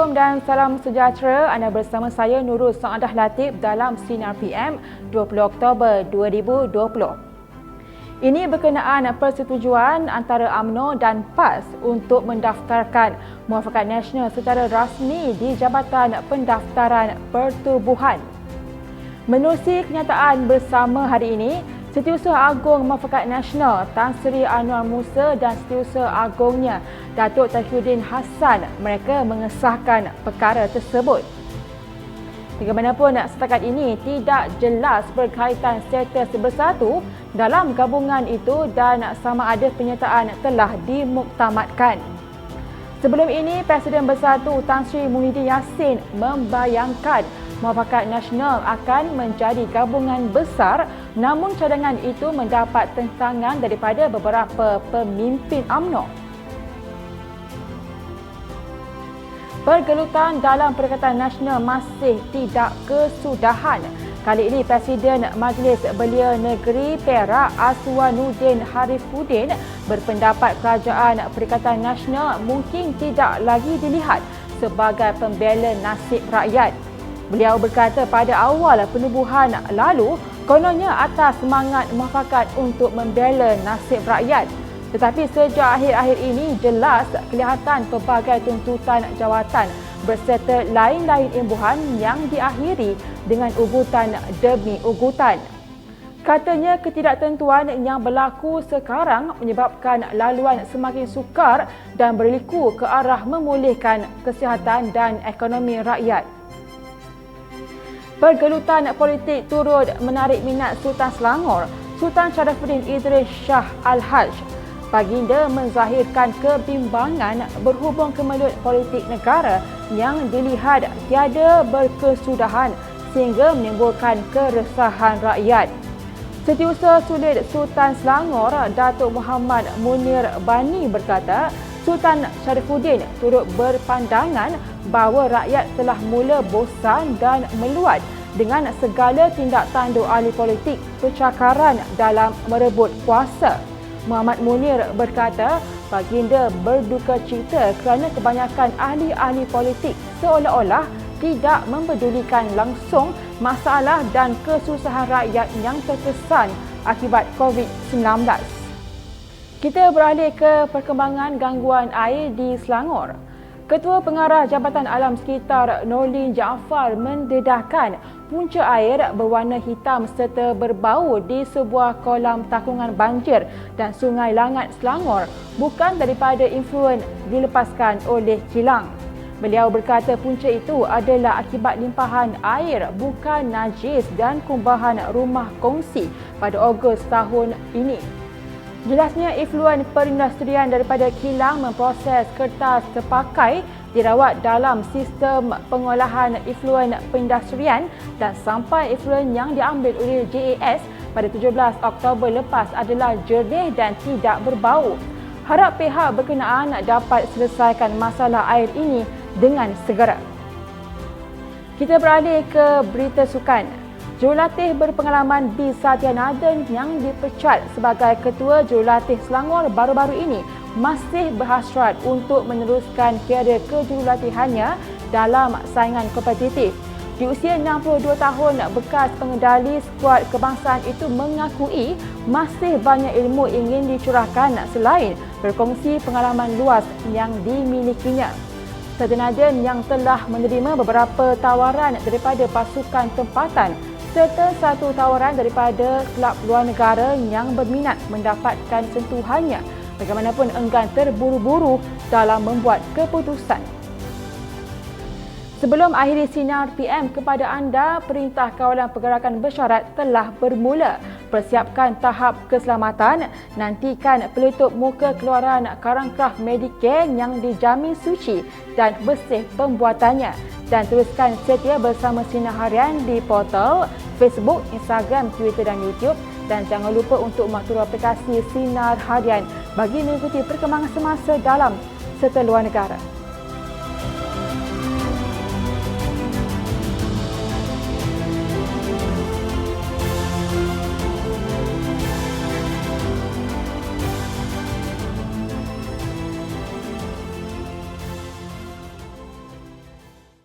Assalamualaikum dan salam sejahtera. Anda bersama saya Nurul Saadah Latif dalam Sinar PM 20 Oktober 2020. Ini berkenaan persetujuan antara UMNO dan PAS untuk mendaftarkan Muafakat Nasional secara rasmi di Jabatan Pendaftaran Pertubuhan. Menerusi kenyataan bersama hari ini, Setiausaha Agung Muafakat Nasional Tan Sri Anwar Musa dan Setiausaha Agungnya Datuk Tauhidin Hassan mereka mengesahkan perkara tersebut. Bagaimanapun setakat ini tidak jelas berkaitan status bersatu dalam gabungan itu dan sama ada penyertaan telah dimuktamadkan. Sebelum ini, Presiden Bersatu Tan Sri Muhyiddin Yassin membayangkan Muafakat Nasional akan menjadi gabungan besar, namun cadangan itu mendapat tentangan daripada beberapa pemimpin UMNO. Pergelutan dalam Perikatan Nasional masih tidak kesudahan. Kali ini Presiden Majlis Belia Negeri Perak Aswanuddin Harifuddin berpendapat kerajaan Perikatan Nasional mungkin tidak lagi dilihat sebagai pembela nasib rakyat. Beliau berkata pada awal penubuhan lalu, kononnya atas semangat muafakat untuk membela nasib rakyat. Tetapi sejak akhir-akhir ini jelas kelihatan pelbagai tuntutan jawatan berserta lain-lain imbuhan yang diakhiri dengan ugutan demi ugutan. Katanya ketidaktentuan yang berlaku sekarang menyebabkan laluan semakin sukar dan berliku ke arah memulihkan kesihatan dan ekonomi rakyat. Pergelutan politik turut menarik minat Sultan Selangor, Sultan Sharifuddin Idris Shah Al-Haj. Baginda menzahirkan kebimbangan berhubung kemelut politik negara yang dilihat tiada berkesudahan sehingga menimbulkan keresahan rakyat. Setiausaha Sulit Sultan Selangor, Datuk Muhammad Munir Bani berkata, Sultan Sharifuddin turut berpandangan bahawa rakyat telah mula bosan dan meluat dengan segala tindak tanduk ahli politik percakaran dalam merebut kuasa. Muhammad Munir berkata, baginda berduka cita kerana kebanyakan ahli-ahli politik seolah-olah tidak mempedulikan langsung masalah dan kesusahan rakyat yang terkesan akibat COVID-19. Kita beralih ke perkembangan gangguan air di Selangor. Ketua Pengarah Jabatan Alam Sekitar Nordin Jaafar mendedahkan punca air berwarna hitam serta berbau di sebuah kolam takungan banjir dan Sungai Langat Selangor bukan daripada influen dilepaskan oleh kilang. Beliau berkata punca itu adalah akibat limpahan air bukan najis dan kumbahan rumah kongsi pada Ogos tahun ini. Jelasnya efluen perindustrian daripada kilang memproses kertas terpakai dirawat dalam sistem pengolahan efluen perindustrian dan sampai efluen yang diambil oleh JAS pada 17 Oktober lepas adalah jernih dan tidak berbau. Harap pihak berkenaan dapat selesaikan masalah air ini dengan segera. Kita beralih ke berita sukan. Jurulatih berpengalaman B. Satyanathan yang dipecat sebagai Ketua Jurulatih Selangor baru-baru ini masih berhasrat untuk meneruskan karier kejurulatihannya dalam saingan kompetitif. Di usia 62 tahun, bekas pengendali skuad kebangsaan itu mengakui masih banyak ilmu ingin dicurahkan selain berkongsi pengalaman luas yang dimilikinya. Satyanathan yang telah menerima beberapa tawaran daripada pasukan tempatan serta satu tawaran daripada kelab luar negara yang berminat mendapatkan sentuhannya, bagaimanapun enggan terburu-buru dalam membuat keputusan. Sebelum akhiri Sinar PM kepada anda, Perintah Kawalan Pergerakan Bersyarat telah bermula. Persiapkan tahap keselamatan, nantikan peletup muka keluaran Karangkraf Medicare yang dijamin suci dan bersih pembuatannya. Dan teruskan setia bersama Sinar Harian di portal Facebook, Instagram, Twitter dan YouTube. Dan jangan lupa untuk mengatur aplikasi Sinar Harian bagi mengikuti perkembangan semasa dalam serta luar negara.